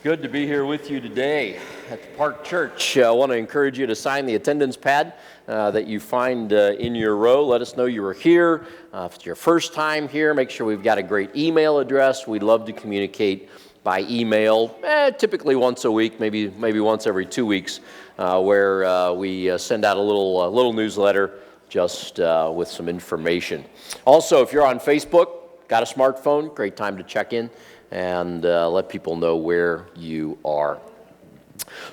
Good to be here with you today at the Park Church. I want to encourage you to sign the attendance pad that you find in your row. Let us know you were here. If it's your first time here, make sure we've got a great email address. We'd love to communicate by email, typically once a week, maybe once every 2 weeks, where we send out a little newsletter just with some information. Also, if you're on Facebook, got a smartphone, great time to check in and let people know where you are.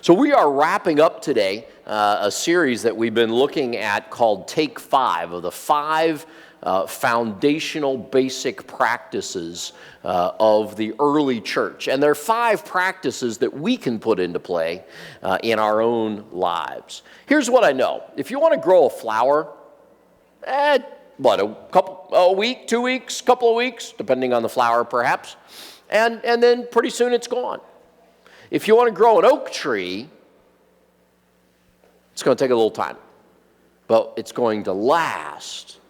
So we are wrapping up today a series that we've been looking at called Take 5 of the 5 foundational basic practices of the early church. And there are 5 practices that we can put into play in our own lives. Here's what I know. If you want to grow a flower, a week, 2 weeks, couple of weeks, depending on the flower perhaps, and then pretty soon it's gone. If you want to grow an oak tree, it's going to take a little time, but it's going to last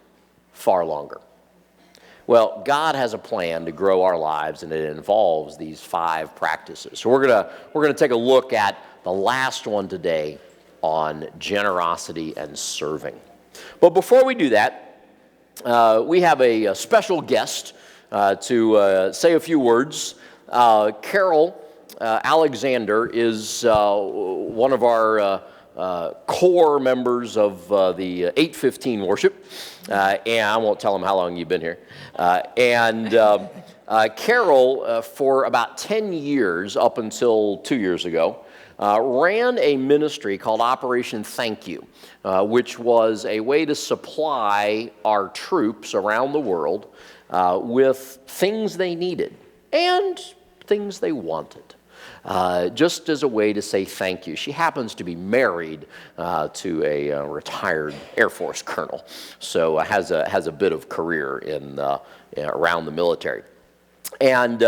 far longer. Well, God has a plan to grow our lives, and it involves these 5 practices. So we're gonna take a look at the last one today on generosity and serving. But before we do that, we have a special guest to say a few words. Carol Alexander is one of our core members of the 815 worship, and I won't tell them how long you've been here. Carol, for about 10 years, up until 2 years ago, ran a ministry called Operation Thank You, which was a way to supply our troops around the world with things they needed and things they wanted, just as a way to say thank you. She happens to be married to a retired Air Force colonel, so has a bit of career in around the military. And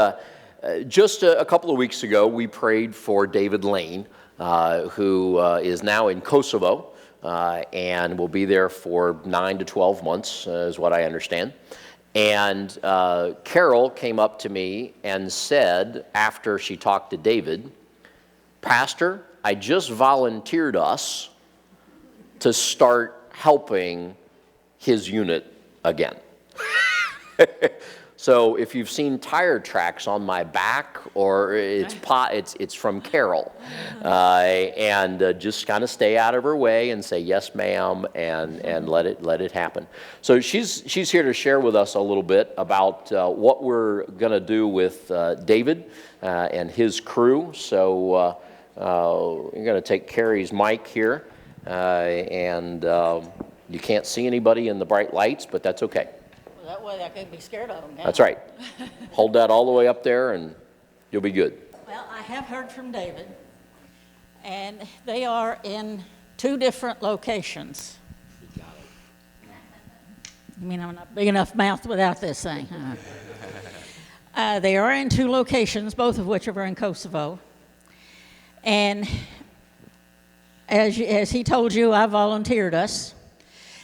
just a couple of weeks ago, we prayed for David Lane, who is now in Kosovo and will be there for 9 to 12 months, is what I understand. And Carol came up to me and said, after she talked to David, "Pastor, I just volunteered us to start helping his unit again." So if you've seen tire tracks on my back, or it's from Carol, and just kind of stay out of her way and say yes, ma'am, and let it happen. So she's here to share with us a little bit about what we're going to do with David and his crew. So I'm going to take Carrie's mic here, and you can't see anybody in the bright lights, but that's okay. That way I could be scared of them now. That's right. Hold that all the way up there and you'll be good. Well, I have heard from David, and they are in 2 different locations. You mean I'm not big enough mouth without this thing? They are in 2 locations, both of which are in Kosovo. And as he told you, I volunteered us.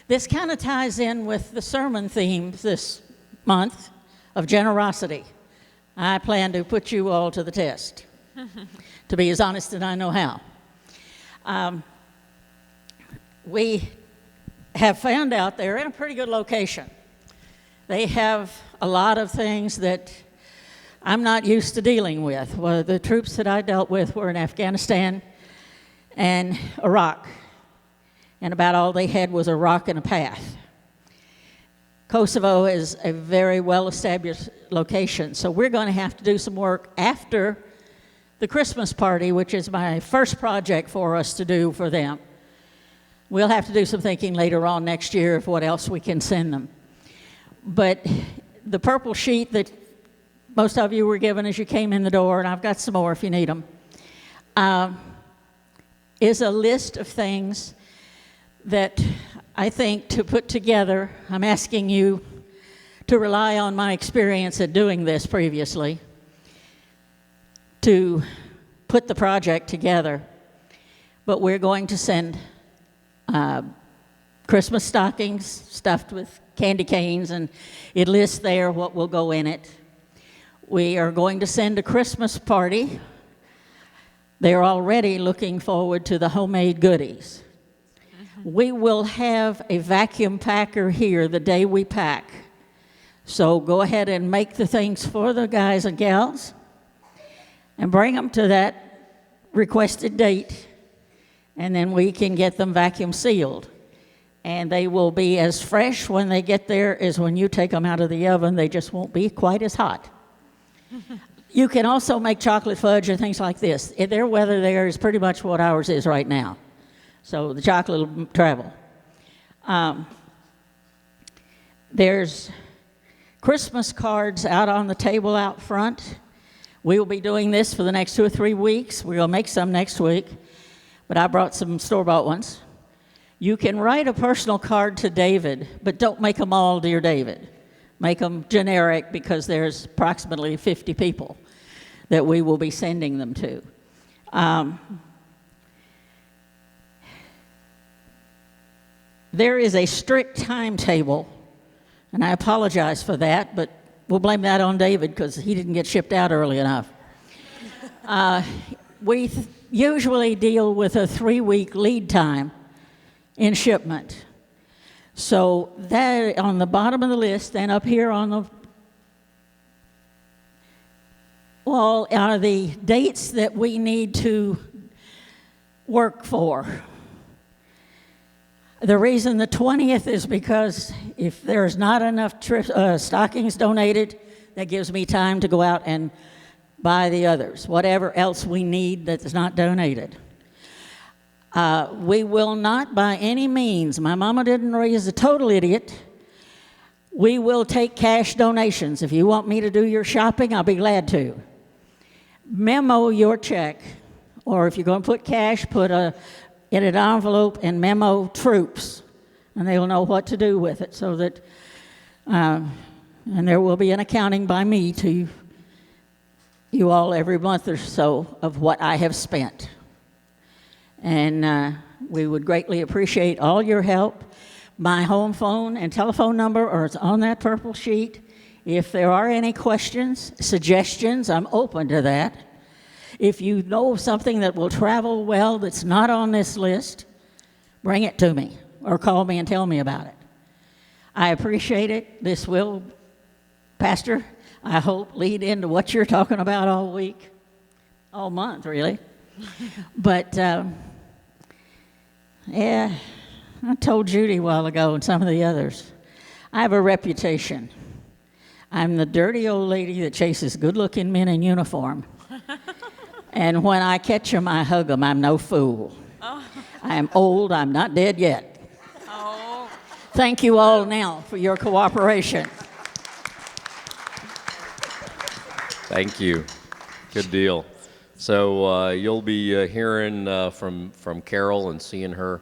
This kind of ties in with the sermon theme this month of generosity. I plan to put you all to the test, to be as honest as I know how. We have found out they're in a pretty good location. They have a lot of things that I'm not used to dealing with. Well, the troops that I dealt with were in Afghanistan and Iraq. And about all they had was a rock and a path. Kosovo is a very well-established location, so we're going to have to do some work after the Christmas party, which is my first project for us to do for them. We'll have to do some thinking later on next year of what else we can send them. But the purple sheet that most of you were given as you came in the door, and I've got some more if you need them, is a list of things that I think to put together. I'm asking you to rely on my experience at doing this previously to put the project together. But we're going to send Christmas stockings stuffed with candy canes, and it lists there what will go in it. We are going to send a Christmas party They're already looking forward to the homemade goodies. We will have a vacuum packer here the day we pack. So go ahead and make the things for the guys and gals and bring them to that requested date, and then we can get them vacuum sealed. And they will be as fresh when they get there as when you take them out of the oven. They just won't be quite as hot. You can also make chocolate fudge and things like this. Their weather there is pretty much what ours is right now. So the chocolate will travel. There's Christmas cards out on the table out front. We will be doing this for the next 2 or 3 weeks. We're going to make some next week, but I brought some store-bought ones. You can write a personal card to David, but don't make them all Dear David. Make them generic, because there's approximately 50 people that we will be sending them to. There is a strict timetable, and I apologize for that, but we'll blame that on David because he didn't get shipped out early enough. We usually deal with a 3-week lead time in shipment. So that on the bottom of the list, and up here on the wall are the dates that we need to work for. The reason the 20th is because if there's not enough stockings donated, that gives me time to go out and buy the others, whatever else we need that's not donated. We will not by any means, my mama didn't raise a total idiot, we will take cash donations. If you want me to do your shopping, I'll be glad to. Memo your check, or if you're going to put cash, put in an envelope and memo troops, and they will know what to do with it, so that, and there will be an accounting by me to you all every month or so of what I have spent. And we would greatly appreciate all your help. My home phone and telephone number are on that purple sheet. If there are any questions, suggestions, I'm open to that. If you know something that will travel well that's not on this list, bring it to me or call me and tell me about it. I appreciate it. This will, Pastor, I hope, lead into what you're talking about all week, all month, really. But, yeah, I told Judy a while ago and some of the others, I have a reputation. I'm the dirty old lady that chases good-looking men in uniform. And when I catch them, I hug them. I'm no fool. Oh. I am old. I'm not dead yet. Oh. Thank you all now for your cooperation. Thank you. Good deal. So you'll be hearing from Carol and seeing her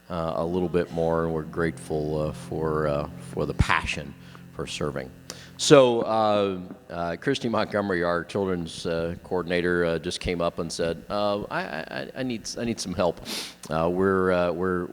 a little bit more, and we're grateful for the passion for serving. So Christy Montgomery, our children's coordinator, just came up and said, "I need some help. We're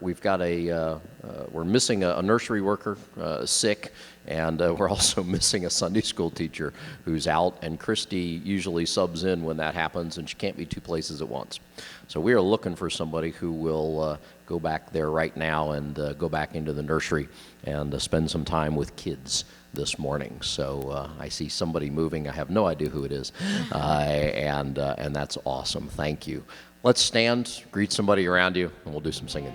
missing a nursery worker sick, and we're also missing a Sunday school teacher who's out. And Christy usually subs in when that happens, and she can't be 2 places at once. So we are looking for somebody who will go back there right now and go back into the nursery and spend some time with kids this morning." So I see somebody moving. I have no idea who it is, and that's awesome. Thank you. Let's stand, greet somebody around you, and we'll do some singing.